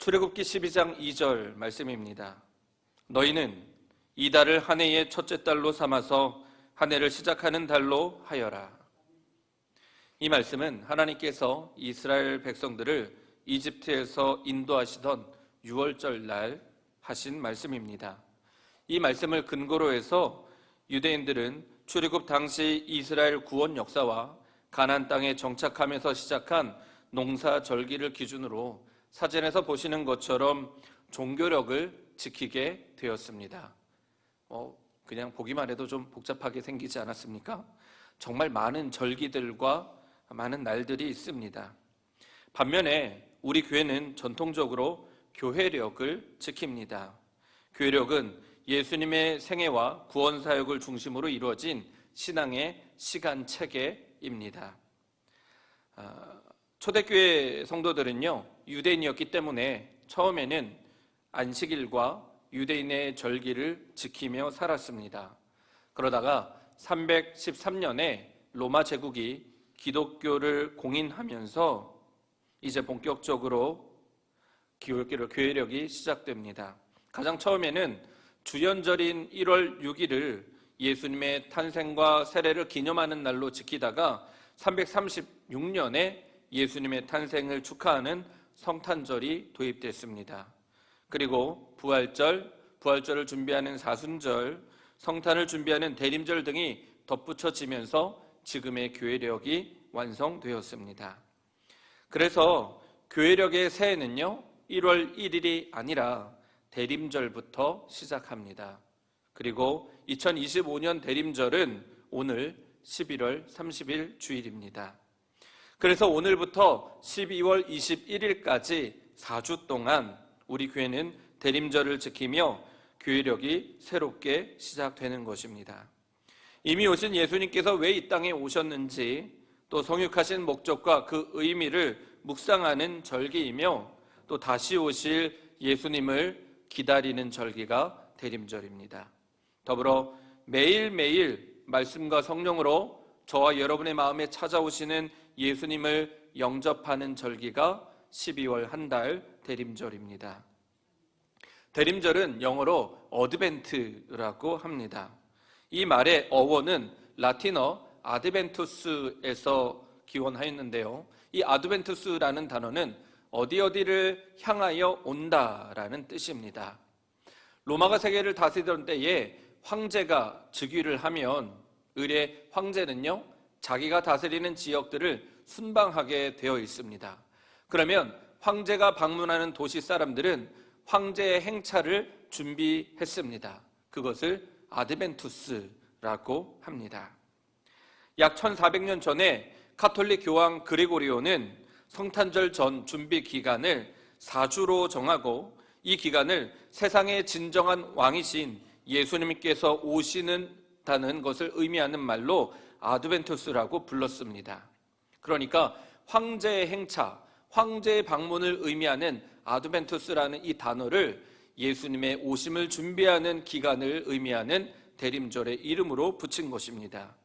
출애굽기 12장 2절 말씀입니다. 너희는 이 달을 한 해의 첫째 달로 삼아서 한 해를 시작하는 달로 하여라. 이 말씀은 하나님께서 이스라엘 백성들을 이집트에서 인도하시던 6월절 날 하신 말씀입니다. 이 말씀을 근거로 해서 유대인들은 출애굽 당시 이스라엘 구원 역사와 가나안 땅에 정착하면서 시작한 농사절기를 기준으로 사진에서 보시는 것처럼 종교력을 지키게 되었습니다. 그냥 보기만 해도 좀 복잡하게 생기지 않았습니까? 정말 많은 절기들과 많은 날들이 있습니다. 반면에 우리 교회는 전통적으로 교회력을 지킵니다. 교회력은 예수님의 생애와 구원 사역을 중심으로 이루어진 신앙의 시간 체계입니다. 초대교회 성도들은요, 유대인이었기 때문에 처음에는 안식일과 유대인의 절기를 지키며 살았습니다. 그러다가 313년에 로마 제국이 기독교를 공인하면서 이제 본격적으로 교회력이 시작됩니다. 가장 처음에는 주연절인 1월 6일을 예수님의 탄생과 세례를 기념하는 날로 지키다가 336년에 예수님의 탄생을 축하하는 성탄절이 도입됐습니다. 그리고 부활절을 준비하는 사순절, 성탄을 준비하는 대림절 등이 덧붙여지면서 지금의 교회력이 완성되었습니다. 그래서 교회력의 새해는요, 1월 1일이 아니라 대림절부터 시작합니다. 그리고 2025년 대림절은 오늘 11월 30일 주일입니다. 그래서 오늘부터 12월 21일까지 4주 동안 우리 교회는 대림절을 지키며 교회력이 새롭게 시작되는 것입니다. 이미 오신 예수님께서 왜 이 땅에 오셨는지, 또 성육하신 목적과 그 의미를 묵상하는 절기이며, 또 다시 오실 예수님을 기다리는 절기가 대림절입니다. 더불어 매일매일 말씀과 성령으로 저와 여러분의 마음에 찾아오시는 예수님을 영접하는 절기가 12월 한 달 대림절입니다. 대림절은 영어로 어드벤트라고 합니다. 이 말의 어원은 라틴어 아드벤투스에서 기원하였는데요, 이 아드벤투스라는 단어는 어디를 향하여 온다라는 뜻입니다. 로마가 세계를 다스리던 때에 황제가 즉위를 하면 의례 황제는요, 자기가 다스리는 지역들을 순방하게 되어 있습니다. 그러면 황제가 방문하는 도시 사람들은 황제의 행차를 준비했습니다. 그것을 아드벤투스라고 합니다. 약 1400년 전에 카톨릭 교황 그레고리오는 성탄절 전 준비 기간을 4주로 정하고, 이 기간을 세상의 진정한 왕이신 예수님께서 오시는다는 것을 의미하는 말로 아드벤투스라고 불렀습니다. 그러니까 황제의 행차, 황제의 방문을 의미하는 아드벤투스라는 이 단어를 예수님의 오심을 준비하는 기간을 의미하는 대림절의 이름으로 붙인 것입니다.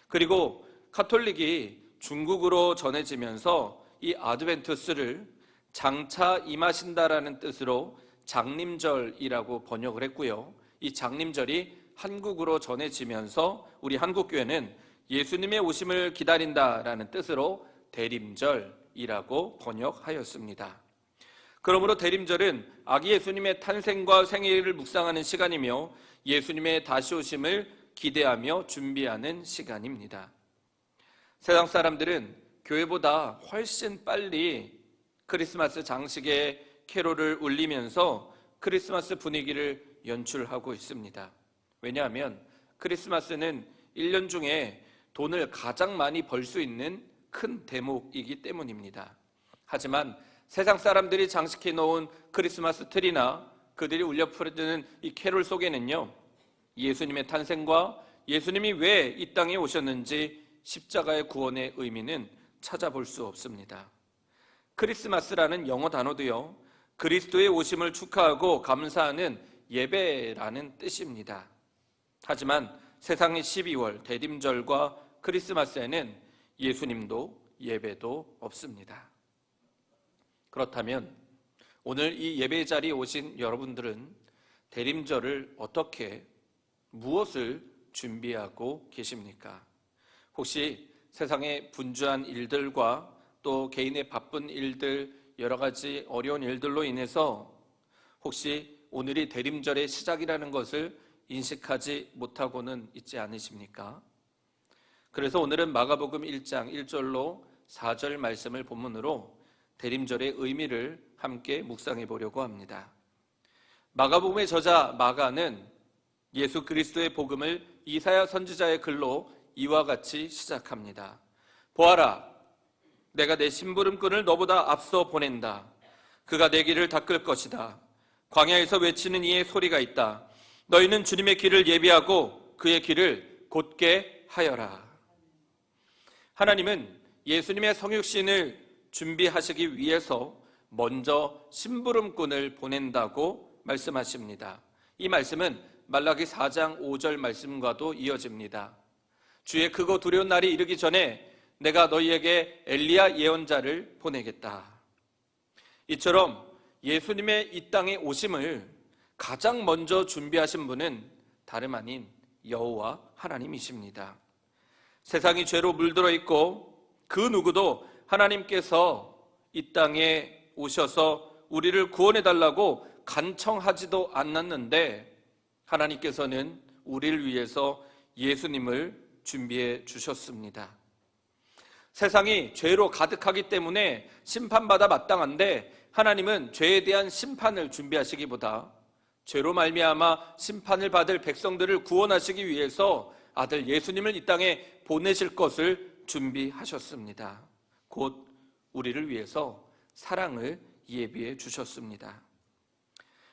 그리고 카톨릭이 중국으로 전해지면서 이 아드벤투스를 장차 임하신다라는 뜻으로 장림절이라고 번역을 했고요, 이 장림절이 한국으로 전해지면서 우리 한국교회는 예수님의 오심을 기다린다라는 뜻으로 대림절이라고 번역하였습니다. 그러므로 대림절은 아기 예수님의 탄생과 생애를 묵상하는 시간이며 예수님의 다시 오심을 기대하며 준비하는 시간입니다. 세상 사람들은 교회보다 훨씬 빨리 크리스마스 장식의 캐롤을 울리면서 크리스마스 분위기를 연출하고 있습니다. 왜냐하면 크리스마스는 1년 중에 돈을 가장 많이 벌 수 있는 큰 대목이기 때문입니다. 하지만 세상 사람들이 장식해 놓은 크리스마스 트리나 그들이 울려 퍼지는 이 캐롤 속에는요, 예수님의 탄생과 예수님이 왜 이 땅에 오셨는지 십자가의 구원의 의미는 찾아볼 수 없습니다. 크리스마스라는 영어 단어도요, 그리스도의 오심을 축하하고 감사하는 예배라는 뜻입니다. 하지만 세상의 12월 대림절과 크리스마스에는 예수님도 예배도 없습니다. 그렇다면 오늘 이 예배 자리에 오신 여러분들은 대림절을 어떻게, 무엇을 준비하고 계십니까? 혹시 세상의 분주한 일들과 또 개인의 바쁜 일들, 여러 가지 어려운 일들로 인해서 혹시 오늘이 대림절의 시작이라는 것을 인식하지 못하고는 있지 않으십니까? 그래서 오늘은 마가복음 1장 1절로 4절 말씀을 본문으로 대림절의 의미를 함께 묵상해 보려고 합니다. 마가복음의 저자 마가는 예수 그리스도의 복음을 이사야 선지자의 글로 이와 같이 시작합니다. 보아라, 내가 내 심부름꾼을 너보다 앞서 보낸다. 그가 내 길을 닦을 것이다. 광야에서 외치는 이의 소리가 있다. 너희는 주님의 길을 예비하고 그의 길을 곧게 하여라. 하나님은 예수님의 성육신을 준비하시기 위해서 먼저 심부름꾼을 보낸다고 말씀하십니다. 이 말씀은 말라기 4장 5절 말씀과도 이어집니다. 주의 크고 두려운 날이 이르기 전에 내가 너희에게 엘리야 예언자를 보내겠다. 이처럼 예수님의 이 땅에 오심을 가장 먼저 준비하신 분은 다름 아닌 여호와 하나님이십니다. 세상이 죄로 물들어 있고 그 누구도 하나님께서 이 땅에 오셔서 우리를 구원해 달라고 간청하지도 않았는데 하나님께서는 우리를 위해서 예수님을 준비해 주셨습니다. 세상이 죄로 가득하기 때문에 심판받아 마땅한데 하나님은 죄에 대한 심판을 준비하시기보다 죄로 말미암아 심판을 받을 백성들을 구원하시기 위해서 아들 예수님을 이 땅에 보내실 것을 준비하셨습니다. 곧 우리를 위해서 사랑을 예비해 주셨습니다.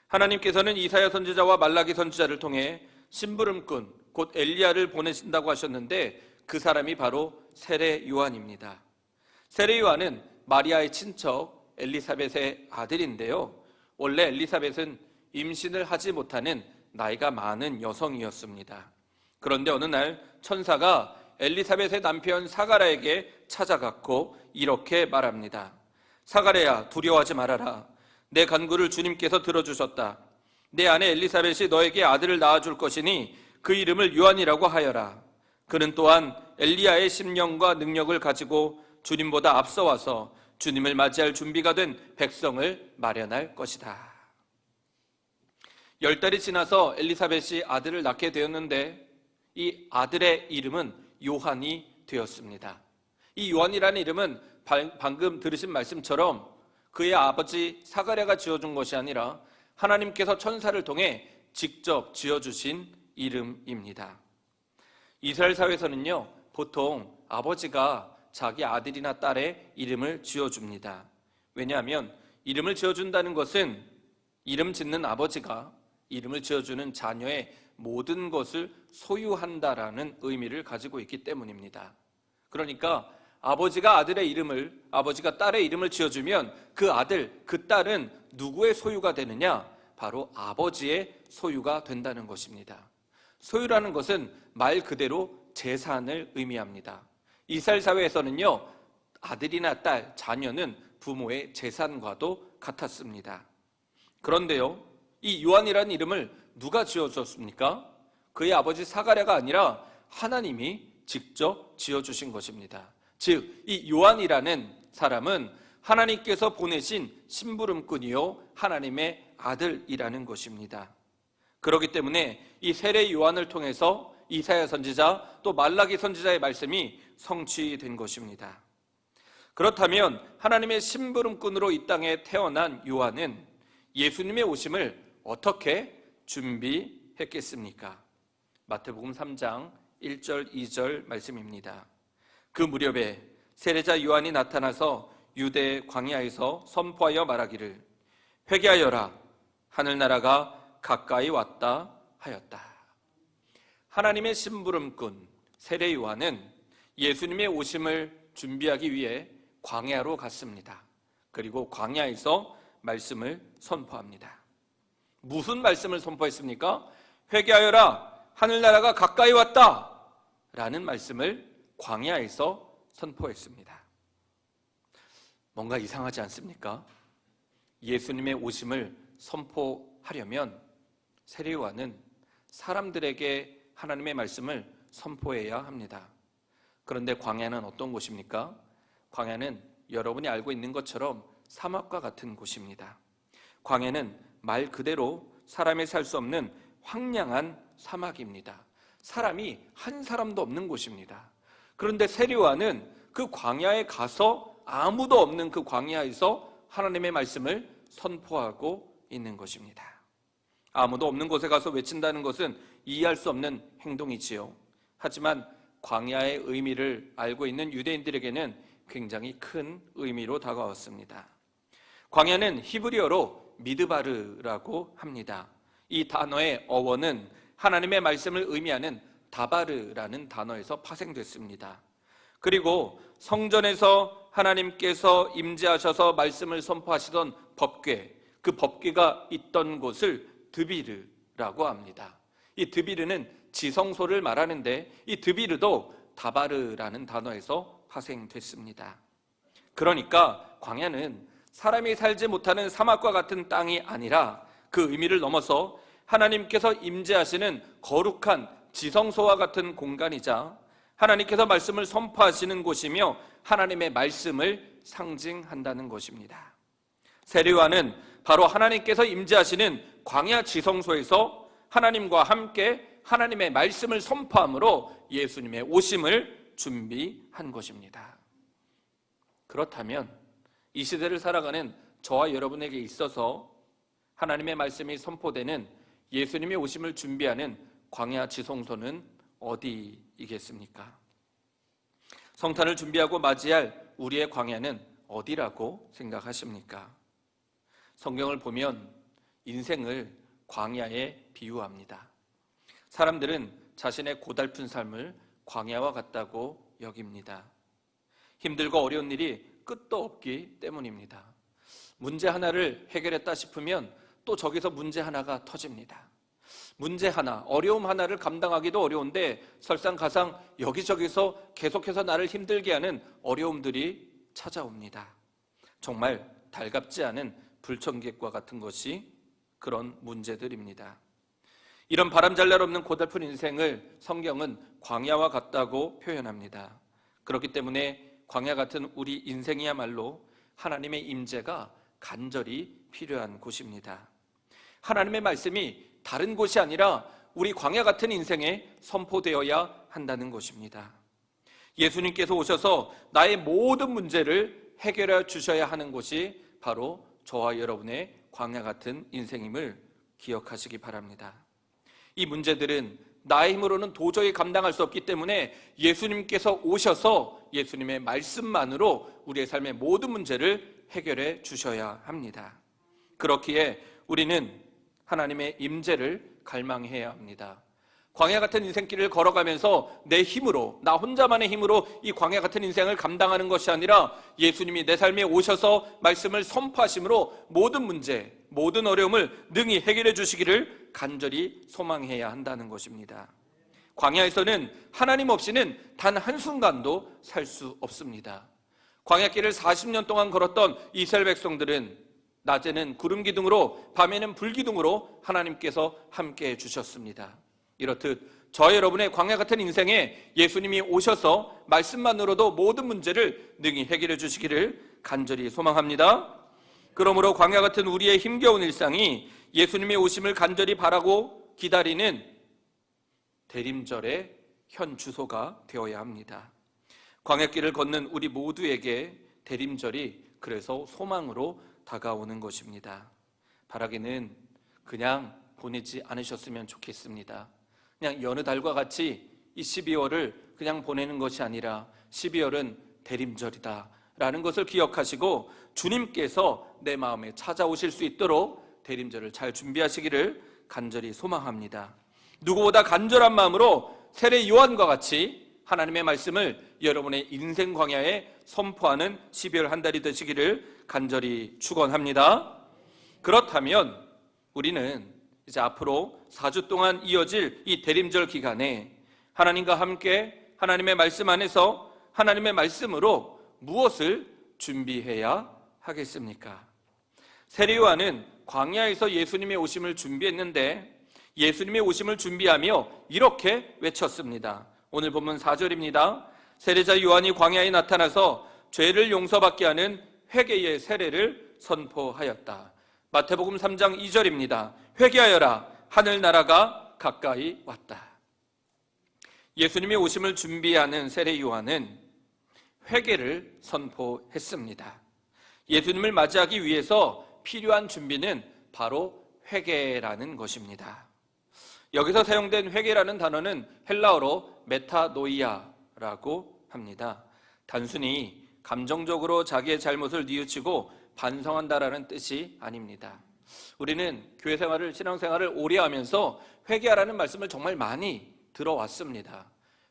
하나님께서는 이사야 선지자와 말라기 선지자를 통해 심부름꾼 곧 엘리야를 보내신다고 하셨는데 그 사람이 바로 세례 요한입니다. 세례 요한은 마리아의 친척 엘리사벳의 아들인데요, 원래 엘리사벳은 임신을 하지 못하는 나이가 많은 여성이었습니다. 그런데 어느 날 천사가 엘리사벳의 남편 사가랴에게 찾아갔고 이렇게 말합니다. 사가랴야, 두려워하지 말아라. 내 간구를 주님께서 들어주셨다. 내 아내 엘리사벳이 너에게 아들을 낳아줄 것이니 그 이름을 요한이라고 하여라. 그는 또한 엘리야의 심령과 능력을 가지고 주님보다 앞서와서 주님을 맞이할 준비가 된 백성을 마련할 것이다. 10달이 지나서 엘리사벳이 아들을 낳게 되었는데 이 아들의 이름은 요한이 되었습니다. 이 요한이라는 이름은 방금 들으신 말씀처럼 그의 아버지 사가랴가 지어준 것이 아니라 하나님께서 천사를 통해 직접 지어주신 이름입니다. 이스라엘 사회에서는요, 보통 아버지가 자기 아들이나 딸의 이름을 지어줍니다. 왜냐하면 이름을 지어준다는 것은 이름 짓는 아버지가 이름을 지어주는 자녀의 모든 것을 소유한다라는 의미를 가지고 있기 때문입니다. 그러니까 아버지가 아들의 이름을, 아버지가 딸의 이름을 지어주면 그 아들, 그 딸은 누구의 소유가 되느냐? 바로 아버지의 소유가 된다는 것입니다. 소유라는 것은 말 그대로 재산을 의미합니다. 이스라엘 사회에서는요, 아들이나 딸, 자녀는 부모의 재산과도 같았습니다. 그런데요, 이 요한이라는 이름을 누가 지어줬습니까? 그의 아버지 사가랴가 아니라 하나님이 직접 지어주신 것입니다. 즉, 이 요한이라는 사람은 하나님께서 보내신 심부름꾼이요 하나님의 아들이라는 것입니다. 그렇기 때문에 이 세례 요한을 통해서 이사야 선지자 또 말라기 선지자의 말씀이 성취된 것입니다. 그렇다면 하나님의 심부름꾼으로 이 땅에 태어난 요한은 예수님의 오심을 어떻게 준비했겠습니까? 마태복음 3장 1절 2절 말씀입니다. 그 무렵에 세례자 요한이 나타나서 유대 광야에서 선포하여 말하기를 회개하여라, 하늘나라가 가까이 왔다 하였다. 하나님의 심부름꾼 세례 요한은 예수님의 오심을 준비하기 위해 광야로 갔습니다. 그리고 광야에서 말씀을 선포합니다. 무슨 말씀을 선포했습니까? 회개하여라, 하늘나라가 가까이 왔다 라는 말씀을 광야에서 선포했습니다. 뭔가 이상하지 않습니까? 예수님의 오심을 선포하려면 세례요한은 사람들에게 하나님의 말씀을 선포해야 합니다. 그런데 광야는 어떤 곳입니까? 광야는 여러분이 알고 있는 것처럼 사막과 같은 곳입니다. 광야는 말 그대로 사람이 살 수 없는 황량한 사막입니다. 사람이 한 사람도 없는 곳입니다. 그런데 세례요한은 그 광야에 가서 아무도 없는 그 광야에서 하나님의 말씀을 선포하고 있는 것입니다. 아무도 없는 곳에 가서 외친다는 것은 이해할 수 없는 행동이지요. 하지만 광야의 의미를 알고 있는 유대인들에게는 굉장히 큰 의미로 다가왔습니다. 광야는 히브리어로 미드바르라고 합니다. 이 단어의 어원은 하나님의 말씀을 의미하는 다바르라는 단어에서 파생됐습니다. 그리고 성전에서 하나님께서 임재하셔서 말씀을 선포하시던 법궤, 그 법궤가 있던 곳을 드비르라고 합니다. 이 드비르는 지성소를 말하는데 이 드비르도 다바르라는 단어에서 파생됐습니다. 그러니까 광야는 사람이 살지 못하는 사막과 같은 땅이 아니라 그 의미를 넘어서 하나님께서 임재하시는 거룩한 지성소와 같은 공간이자 하나님께서 말씀을 선포하시는 곳이며 하나님의 말씀을 상징한다는 것입니다. 세례요한은 바로 하나님께서 임재하시는 광야 지성소에서 하나님과 함께 하나님의 말씀을 선포함으로 예수님의 오심을 준비한 것입니다. 그렇다면 이 시대를 살아가는 저와 여러분에게 있어서 하나님의 말씀이 선포되는 예수님의 오심을 준비하는 광야 지성소는 어디이겠습니까? 성탄을 준비하고 맞이할 우리의 광야는 어디라고 생각하십니까? 성경을 보면 인생을 광야에 비유합니다. 사람들은 자신의 고달픈 삶을 광야와 같다고 여깁니다. 힘들고 어려운 일이 끝도 없기 때문입니다. 문제 하나를 해결했다 싶으면 또 저기서 문제 하나가 터집니다. 문제 하나, 어려움 하나를 감당하기도 어려운데 설상가상 여기저기서 계속해서 나를 힘들게 하는 어려움들이 찾아옵니다. 정말 달갑지 않은 불청객과 같은 것이 그런 문제들입니다. 이런 바람잘날 없는 고달픈 인생을 성경은 광야와 같다고 표현합니다. 그렇기 때문에 광야 같은 우리 인생이야말로 하나님의 임재가 간절히 필요한 곳입니다. 하나님의 말씀이 다른 곳이 아니라 우리 광야 같은 인생에 선포되어야 한다는 것입니다. 예수님께서 오셔서 나의 모든 문제를 해결해 주셔야 하는 곳이 바로 저와 여러분의 광야 같은 인생임을 기억하시기 바랍니다. 이 문제들은 나의 힘으로는 도저히 감당할 수 없기 때문에 예수님께서 오셔서 예수님의 말씀만으로 우리의 삶의 모든 문제를 해결해 주셔야 합니다. 그렇기에 우리는 하나님의 임재를 갈망해야 합니다. 광야 같은 인생길을 걸어가면서 내 힘으로, 나 혼자만의 힘으로 이 광야 같은 인생을 감당하는 것이 아니라 예수님이 내 삶에 오셔서 말씀을 선포하심으로 모든 문제, 모든 어려움을 능히 해결해 주시기를 간절히 소망해야 한다는 것입니다. 광야에서는 하나님 없이는 단 한순간도 살 수 없습니다. 광야길을 40년 동안 걸었던 이스라엘 백성들은 낮에는 구름 기둥으로 밤에는 불 기둥으로 하나님께서 함께해 주셨습니다. 이렇듯 저 여러분의 광야 같은 인생에 예수님이 오셔서 말씀만으로도 모든 문제를 능히 해결해 주시기를 간절히 소망합니다. 그러므로 광야 같은 우리의 힘겨운 일상이 예수님의 오심을 간절히 바라고 기다리는 대림절의 현 주소가 되어야 합니다. 광야길을 걷는 우리 모두에게 대림절이 그래서 소망으로 다가오는 것입니다. 바라기는 그냥 보내지 않으셨으면 좋겠습니다. 그냥 여느 달과 같이 이 12월을 그냥 보내는 것이 아니라 12월은 대림절이다 라는 것을 기억하시고 주님께서 내 마음에 찾아오실 수 있도록 대림절을 잘 준비하시기를 간절히 소망합니다. 누구보다 간절한 마음으로 세례 요한과 같이 하나님의 말씀을 여러분의 인생 광야에 선포하는 12월 한 달이 되시기를 간절히 축원합니다. 그렇다면 우리는 이제 앞으로 4주 동안 이어질 이 대림절 기간에 하나님과 함께 하나님의 말씀 안에서 하나님의 말씀으로 무엇을 준비해야 하겠습니까? 세례 요한은 광야에서 예수님의 오심을 준비했는데 예수님의 오심을 준비하며 이렇게 외쳤습니다. 오늘 본문 4절입니다. 세례자 요한이 광야에 나타나서 죄를 용서받게 하는 회개의 세례를 선포하였다. 마태복음 3장 2절입니다. 회개하여라, 하늘나라가 가까이 왔다. 예수님의 오심을 준비하는 세례 요한은 회개를 선포했습니다. 예수님을 맞이하기 위해서 필요한 준비는 바로 회개라는 것입니다. 여기서 사용된 회개라는 단어는 헬라어로 메타노이아라고 합니다. 단순히 감정적으로 자기의 잘못을 뉘우치고 반성한다라는 뜻이 아닙니다. 우리는 교회 생활을, 신앙생활을 오래 하면서 회개하라는 말씀을 정말 많이 들어왔습니다.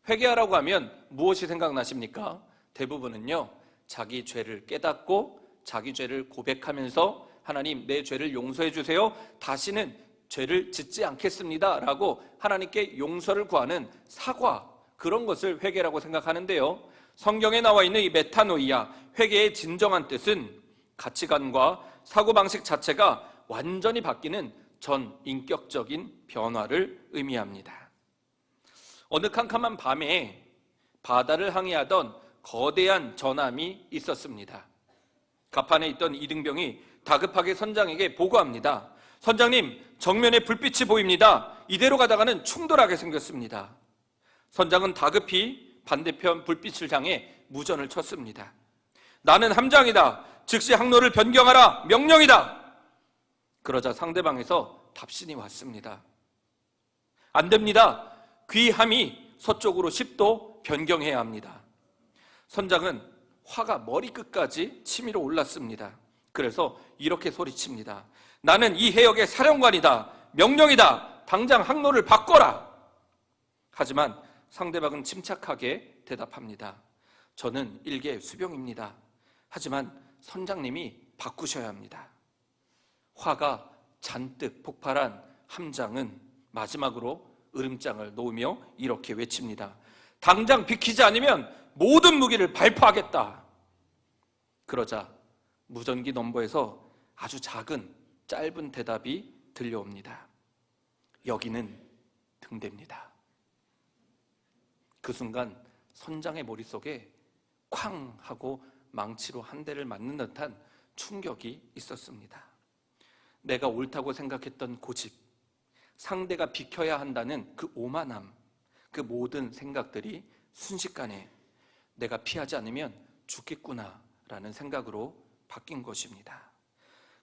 회개하라고 하면 무엇이 생각나십니까? 대부분은요, 자기 죄를 깨닫고 자기 죄를 고백하면서 하나님, 내 죄를 용서해 주세요, 다시는 죄를 짓지 않겠습니다 라고 하나님께 용서를 구하는 사과, 그런 것을 회개라고 생각하는데요, 성경에 나와 있는 이 메타노이아, 회개의 진정한 뜻은 가치관과 사고방식 자체가 완전히 바뀌는 전 인격적인 변화를 의미합니다. 어느 캄캄한 밤에 바다를 항해하던 거대한 전함이 있었습니다. 갑판에 있던 이등병이 다급하게 선장에게 보고합니다. 선장님, 정면에 불빛이 보입니다. 이대로 가다가는 충돌하게 생겼습니다. 선장은 다급히 반대편 불빛을 향해 무전을 쳤습니다. 나는 함장이다. 즉시 항로를 변경하라. 명령이다. 그러자 상대방에서 답신이 왔습니다. 안 됩니다. 귀함이 서쪽으로 10도 변경해야 합니다. 선장은 화가 머리끝까지 치밀어 올랐습니다. 그래서 이렇게 소리칩니다. 나는 이 해역의 사령관이다. 명령이다. 당장 항로를 바꿔라. 하지만 상대방은 침착하게 대답합니다. 저는 일개 수병입니다. 하지만 선장님이 바꾸셔야 합니다. 화가 잔뜩 폭발한 함장은 마지막으로 으름장을 놓으며 이렇게 외칩니다. 당장 비키지 않으면 모든 무기를 발포하겠다. 그러자 무전기 넘버에서 아주 작은 짧은 대답이 들려옵니다. 여기는 등대입니다. 그 순간 선장의 머릿속에 쾅 하고 망치로 한 대를 맞는 듯한 충격이 있었습니다. 내가 옳다고 생각했던 고집, 상대가 비켜야 한다는 그 오만함, 그 모든 생각들이 순식간에 내가 피하지 않으면 죽겠구나라는 생각으로 바뀐 것입니다.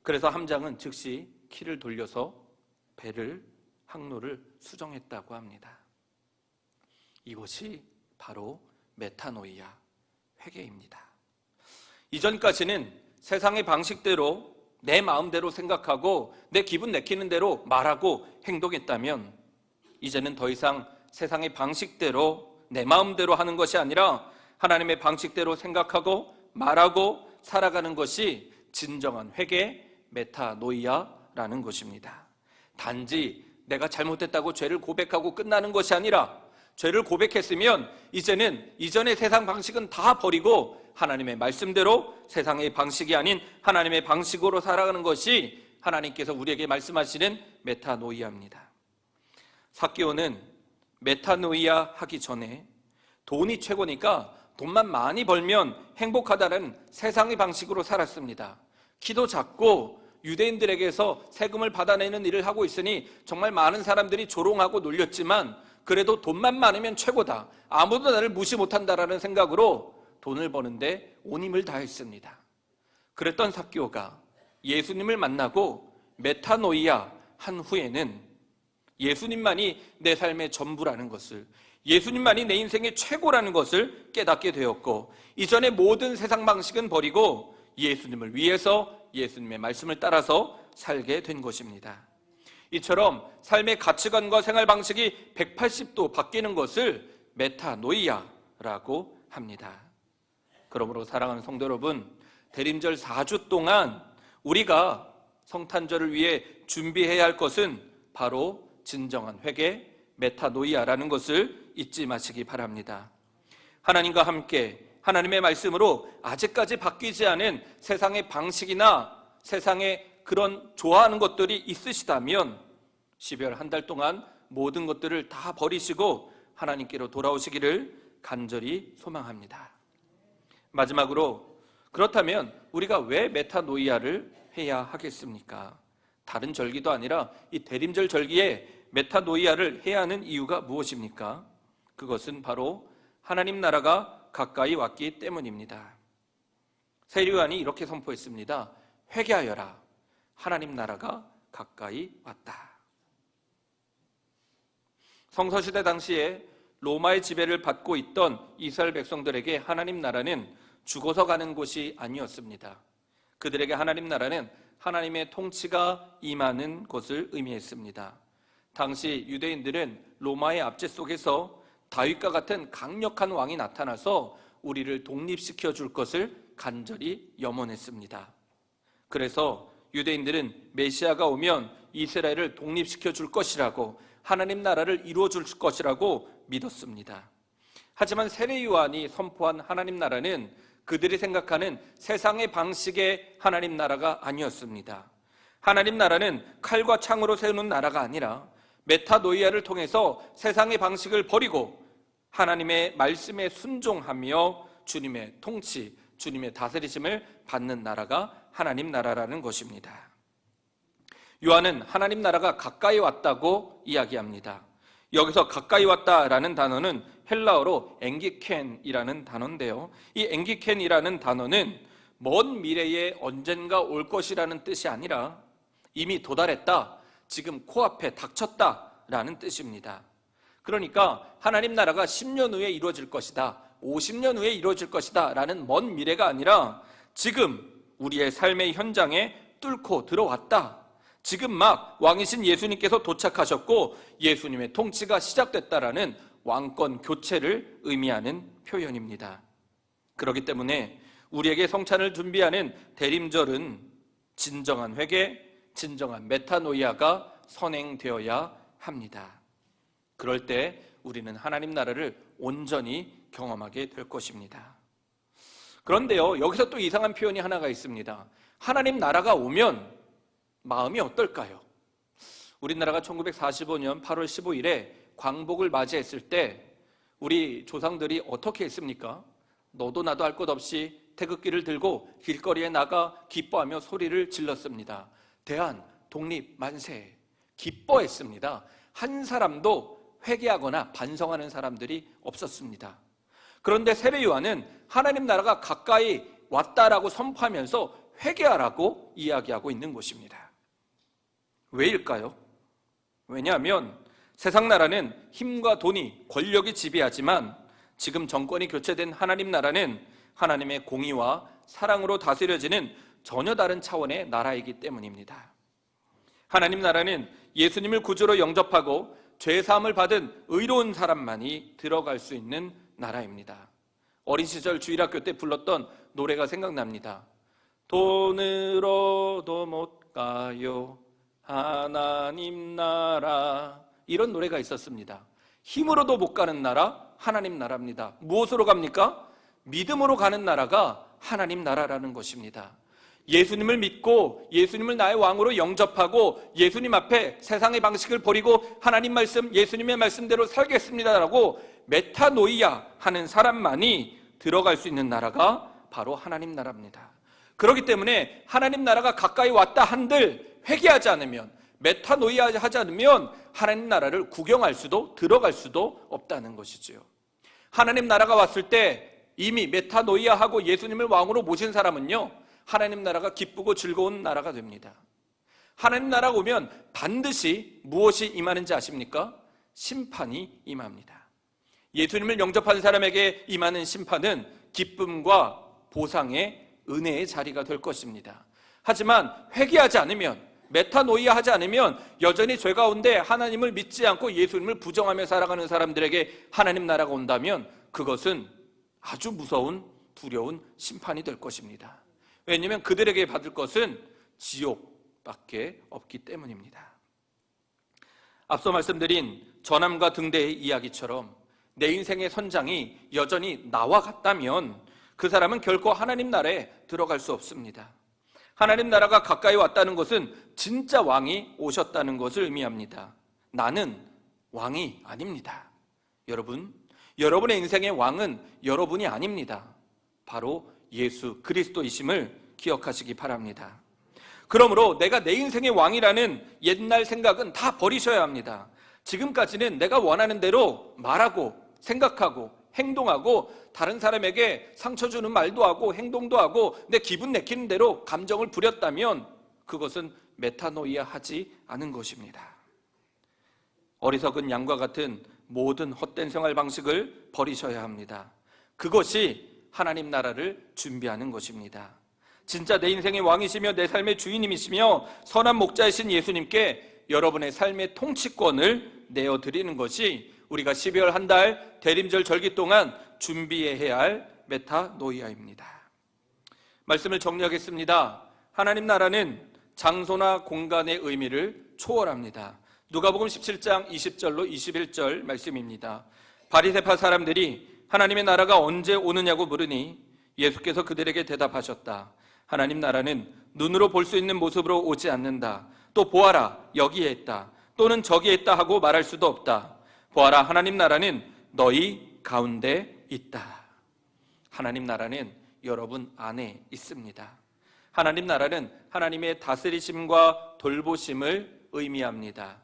그래서 함장은 즉시 키를 돌려서 배를, 항로를 수정했다고 합니다. 이것이 바로 메타노이아, 회개입니다. 이전까지는 세상의 방식대로 내 마음대로 생각하고 내 기분 내키는 대로 말하고 행동했다면 이제는 더 이상 세상의 방식대로 내 마음대로 하는 것이 아니라 하나님의 방식대로 생각하고 말하고 살아가는 것이 진정한 회개, 메타노이아라는 것입니다. 단지 내가 잘못했다고 죄를 고백하고 끝나는 것이 아니라 죄를 고백했으면 이제는 이전의 세상 방식은 다 버리고 하나님의 말씀대로 세상의 방식이 아닌 하나님의 방식으로 살아가는 것이 하나님께서 우리에게 말씀하시는 메타노이아입니다. 삭개오는 메타노이아 하기 전에 돈이 최고니까 돈만 많이 벌면 행복하다는 세상의 방식으로 살았습니다. 키도 작고 유대인들에게서 세금을 받아내는 일을 하고 있으니 정말 많은 사람들이 조롱하고 놀렸지만 그래도 돈만 많으면 최고다, 아무도 나를 무시 못한다라는 생각으로 돈을 버는데 온 힘을 다했습니다. 그랬던 삭개오가 예수님을 만나고 메타노이아 한 후에는 예수님만이 내 삶의 전부라는 것을, 예수님만이 내 인생의 최고라는 것을 깨닫게 되었고 이전의 모든 세상 방식은 버리고 예수님을 위해서 예수님의 말씀을 따라서 살게 된 것입니다. 이처럼 삶의 가치관과 생활 방식이 180도 바뀌는 것을 메타노이아라고 합니다. 그러므로 사랑하는 성도 여러분, 대림절 4주 동안 우리가 성탄절을 위해 준비해야 할 것은 바로 진정한 회개, 메타노이아라는 것을 잊지 마시기 바랍니다. 하나님과 함께 하나님의 말씀으로 아직까지 바뀌지 않은 세상의 방식이나 세상의 그런 좋아하는 것들이 있으시다면 12월 한 달 동안 모든 것들을 다 버리시고 하나님께로 돌아오시기를 간절히 소망합니다. 마지막으로, 그렇다면 우리가 왜 메타노이아를 해야 하겠습니까? 다른 절기도 아니라 이 대림절 절기에 메타노이아를 해야 하는 이유가 무엇입니까? 그것은 바로 하나님 나라가 가까이 왔기 때문입니다. 세례요한이 이렇게 선포했습니다. 회개하여라, 하나님 나라가 가까이 왔다. 성서시대 당시에 로마의 지배를 받고 있던 이스라엘 백성들에게 하나님 나라는 죽어서 가는 곳이 아니었습니다. 그들에게 하나님 나라는 하나님의 통치가 임하는 것을 의미했습니다. 당시 유대인들은 로마의 압제 속에서 다윗과 같은 강력한 왕이 나타나서 우리를 독립시켜 줄 것을 간절히 염원했습니다. 그래서 유대인들은 메시아가 오면 이스라엘을 독립시켜 줄 것이라고, 하나님 나라를 이루어 줄 것이라고 믿었습니다. 하지만 세례 요한이 선포한 하나님 나라는 그들이 생각하는 세상의 방식의 하나님 나라가 아니었습니다. 하나님 나라는 칼과 창으로 세우는 나라가 아니라 메타노이아를 통해서 세상의 방식을 버리고 하나님의 말씀에 순종하며 주님의 통치, 주님의 다스리심을 받는 나라가 하나님 나라라는 것입니다. 요한은 하나님 나라가 가까이 왔다고 이야기합니다. 여기서 가까이 왔다라는 단어는 헬라어로 엥기켄이라는 단어인데요, 이 엥기켄이라는 단어는 먼 미래에 언젠가 올 것이라는 뜻이 아니라 이미 도달했다, 지금 코앞에 닥쳤다라는 뜻입니다. 그러니까 하나님 나라가 10년 후에 이루어질 것이다, 50년 후에 이루어질 것이다 라는 먼 미래가 아니라 지금 우리의 삶의 현장에 뚫고 들어왔다, 지금 막 왕이신 예수님께서 도착하셨고 예수님의 통치가 시작됐다라는 왕권 교체를 의미하는 표현입니다. 그렇기 때문에 우리에게 성찬을 준비하는 대림절은 진정한 회개, 진정한 메타노이아가 선행되어야 합니다. 그럴 때 우리는 하나님 나라를 온전히 경험하게 될 것입니다. 그런데요, 여기서 또 이상한 표현이 하나가 있습니다. 하나님 나라가 오면 마음이 어떨까요? 우리나라가 1945년 8월 15일에 광복을 맞이했을 때 우리 조상들이 어떻게 했습니까? 너도 나도 할 것 없이 태극기를 들고 길거리에 나가 기뻐하며 소리를 질렀습니다. 대한, 독립, 만세, 기뻐했습니다. 한 사람도 회개하거나 반성하는 사람들이 없었습니다. 그런데 세례 요한은 하나님 나라가 가까이 왔다라고 선포하면서 회개하라고 이야기하고 있는 것입니다. 왜일까요? 왜냐하면 세상 나라는 힘과 돈이, 권력이 지배하지만 지금 정권이 교체된 하나님 나라는 하나님의 공의와 사랑으로 다스려지는 전혀 다른 차원의 나라이기 때문입니다. 하나님 나라는 예수님을 구주로 영접하고 죄사함을 받은 의로운 사람만이 들어갈 수 있는 나라입니다. 어린 시절 주일학교 때 불렀던 노래가 생각납니다. 돈으로도 못 가요 하나님 나라, 이런 노래가 있었습니다. 힘으로도 못 가는 나라, 하나님 나라입니다. 무엇으로 갑니까? 믿음으로 가는 나라가 하나님 나라라는 것입니다. 예수님을 믿고 예수님을 나의 왕으로 영접하고 예수님 앞에 세상의 방식을 버리고 하나님 말씀, 예수님의 말씀대로 살겠습니다라고 메타노이아 하는 사람만이 들어갈 수 있는 나라가 바로 하나님 나라입니다. 그렇기 때문에 하나님 나라가 가까이 왔다 한들 회개하지 않으면, 메타노이아 하지 않으면 하나님 나라를 구경할 수도 들어갈 수도 없다는 것이지요. 하나님 나라가 왔을 때 이미 메타노이아하고 예수님을 왕으로 모신 사람은요, 하나님 나라가 기쁘고 즐거운 나라가 됩니다. 하나님 나라가 오면 반드시 무엇이 임하는지 아십니까? 심판이 임합니다. 예수님을 영접한 사람에게 임하는 심판은 기쁨과 보상의 은혜의 자리가 될 것입니다. 하지만 회개하지 않으면, 메타노이아 하지 않으면 여전히 죄 가운데 하나님을 믿지 않고 예수님을 부정하며 살아가는 사람들에게 하나님 나라가 온다면 그것은 아주 무서운, 두려운 심판이 될 것입니다. 왜냐하면 그들에게 받을 것은 지옥밖에 없기 때문입니다. 앞서 말씀드린 전함과 등대의 이야기처럼 내 인생의 선장이 여전히 나와 같다면 그 사람은 결코 하나님 나라에 들어갈 수 없습니다. 하나님 나라가 가까이 왔다는 것은 진짜 왕이 오셨다는 것을 의미합니다. 나는 왕이 아닙니다. 여러분, 여러분의 인생의 왕은 여러분이 아닙니다. 바로 예수 그리스도이심을 기억하시기 바랍니다. 그러므로 내가 내 인생의 왕이라는 옛날 생각은 다 버리셔야 합니다. 지금까지는 내가 원하는 대로 말하고 생각하고 행동하고 다른 사람에게 상처 주는 말도 하고 행동도 하고 내 기분 내키는 대로 감정을 부렸다면 그것은 메타노이아 하지 않은 것입니다. 어리석은 양과 같은 모든 헛된 생활 방식을 버리셔야 합니다. 그것이 하나님 나라를 준비하는 것입니다. 진짜 내 인생의 왕이시며 내 삶의 주인님이시며 선한 목자이신 예수님께 여러분의 삶의 통치권을 내어드리는 것이 우리가 12월 한 달 대림절 절기 동안 준비해야 할 메타노이아입니다. 말씀을 정리하겠습니다. 하나님 나라는 장소나 공간의 의미를 초월합니다. 누가복음 17장 20절로 21절 말씀입니다. 바리새파 사람들이 하나님의 나라가 언제 오느냐고 물으니 예수께서 그들에게 대답하셨다. 하나님 나라는 눈으로 볼 수 있는 모습으로 오지 않는다. 또 보아라 여기에 있다. 또는 저기에 있다 하고 말할 수도 없다. 보아라 하나님 나라는 너희 가운데 있다. 하나님 나라는 여러분 안에 있습니다. 하나님 나라는 하나님의 다스리심과 돌보심을 의미합니다.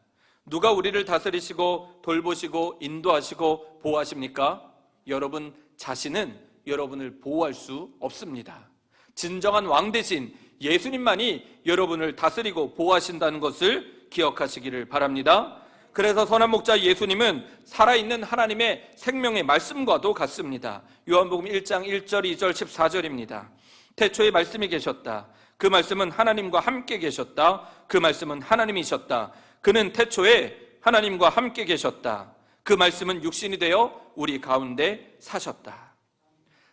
누가 우리를 다스리시고 돌보시고 인도하시고 보호하십니까? 여러분 자신은 여러분을 보호할 수 없습니다. 진정한 왕 대신 예수님만이 여러분을 다스리고 보호하신다는 것을 기억하시기를 바랍니다. 그래서 선한 목자 예수님은 살아있는 하나님의 생명의 말씀과도 같습니다. 요한복음 1장 1절, 2절, 14절입니다. 태초에 말씀이 계셨다. 그 말씀은 하나님과 함께 계셨다. 그 말씀은 하나님이셨다. 그는 태초에 하나님과 함께 계셨다. 그 말씀은 육신이 되어 우리 가운데 사셨다.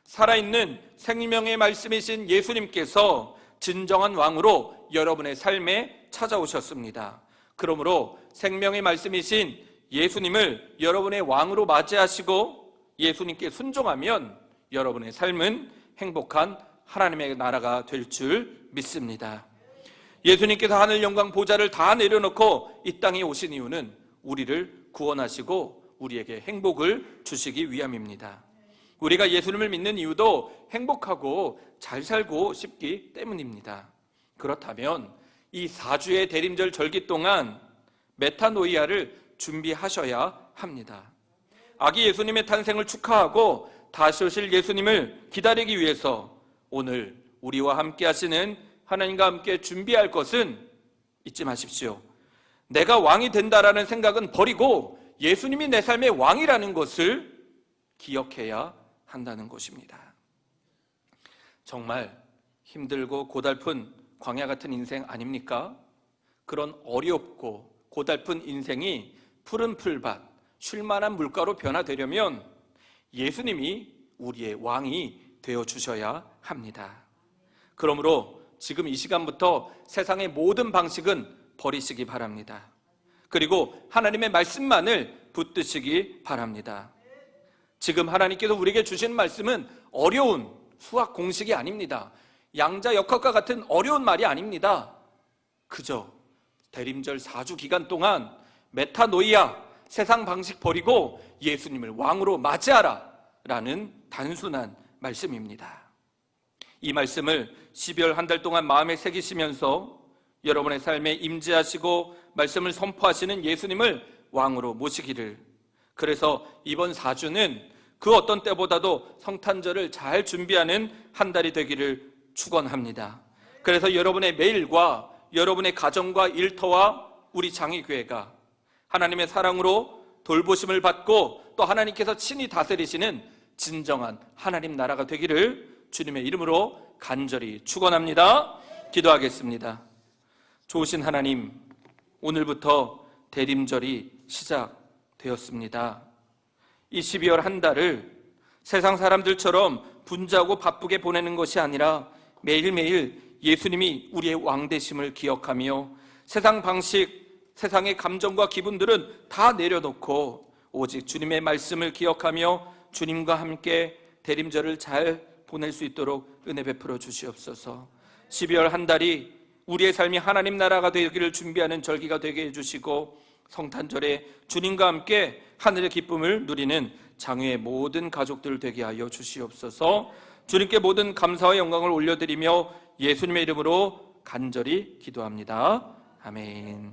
살아있는 생명의 말씀이신 예수님께서 진정한 왕으로 여러분의 삶에 찾아오셨습니다. 그러므로 생명의 말씀이신 예수님을 여러분의 왕으로 맞이하시고 예수님께 순종하면 여러분의 삶은 행복한 하나님의 나라가 될 줄 믿습니다. 예수님께서 하늘 영광 보좌를 다 내려놓고 이 땅에 오신 이유는 우리를 구원하시고 우리에게 행복을 주시기 위함입니다. 우리가 예수님을 믿는 이유도 행복하고 잘 살고 싶기 때문입니다. 그렇다면 이 4주의 대림절 절기 동안 메타노이아를 준비하셔야 합니다. 아기 예수님의 탄생을 축하하고 다시 오실 예수님을 기다리기 위해서 오늘 우리와 함께 하시는 하나님과 함께 준비할 것은 잊지 마십시오. 내가 왕이 된다라는 생각은 버리고 예수님이 내 삶의 왕이라는 것을 기억해야 한다는 것입니다. 정말 힘들고 고달픈 광야 같은 인생 아닙니까? 그런 어렵고 고달픈 인생이 푸른 풀밭, 쉴만한 물가로 변화되려면 예수님이 우리의 왕이 되어주셔야 합니다. 그러므로 지금 이 시간부터 세상의 모든 방식은 버리시기 바랍니다. 그리고 하나님의 말씀만을 붙드시기 바랍니다. 지금 하나님께서 우리에게 주신 말씀은 어려운 수학 공식이 아닙니다. 양자 역학과 같은 어려운 말이 아닙니다. 그저 대림절 4주 기간 동안 메타노이아, 세상 방식 버리고 예수님을 왕으로 맞이하라 라는 단순한 말씀입니다. 이 말씀을 12월 한 달 동안 마음에 새기시면서 여러분의 삶에 임재하시고 말씀을 선포하시는 예수님을 왕으로 모시기를, 그래서 이번 4주는 그 어떤 때보다도 성탄절을 잘 준비하는 한 달이 되기를 축원합니다. 그래서 여러분의 매일과 여러분의 가정과 일터와 우리 장의교회가 하나님의 사랑으로 돌보심을 받고 또 하나님께서 친히 다스리시는 진정한 하나님 나라가 되기를 주님의 이름으로 간절히 축원합니다. 기도하겠습니다. 좋으신 하나님, 오늘부터 대림절이 시작되었습니다. 이 12월 한 달을 세상 사람들처럼 분주하고 바쁘게 보내는 것이 아니라 매일매일 예수님이 우리의 왕 되심을 기억하며 세상 방식, 세상의 감정과 기분들은 다 내려놓고 오직 주님의 말씀을 기억하며 주님과 함께 대림절을 잘 보낼 수 있도록 은혜 베풀어 주시옵소서. 12월 한 달이 우리의 삶이 하나님 나라가 되기를 준비하는 절기가 되게 해주시고, 성탄절에 주님과 함께 하늘의 기쁨을 누리는 장외의 모든 가족들 되게 하여 주시옵소서. 주님께 모든 감사와 영광을 올려드리며 예수님의 이름으로 간절히 기도합니다. 아멘.